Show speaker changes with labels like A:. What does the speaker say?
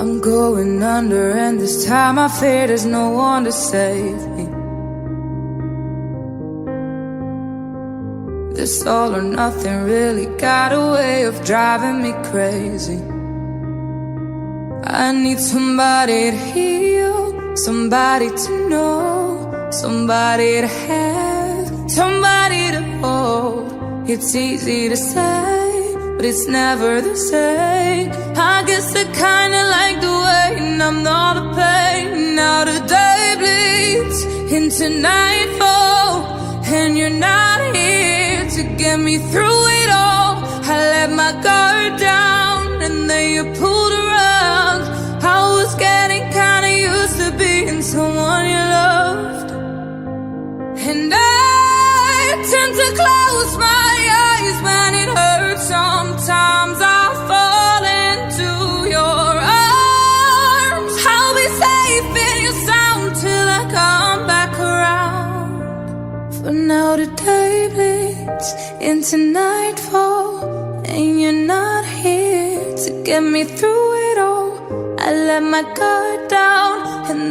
A: I'm going under, and this time I fear there's no one to save me. This all or nothing really got a way of driving me crazy. I need somebody to heal, somebody to know, somebody to have, somebody to hold. It's easy to say, but it's never the same. I guess I kinda like the way I'm not a pain. Now the day bleeds into nightfall, and you're not here to get me through it all. I let my guard down, and then you pulled around. I was getting kinda used to being someone you loved, and I tend to close my eyes when it hurts. Sometimes I fall into your arms. I'll be safe in your sound till I come back around. For now the day bleeds into nightfall, and you're not here to get me through it all. I let my guard down, and then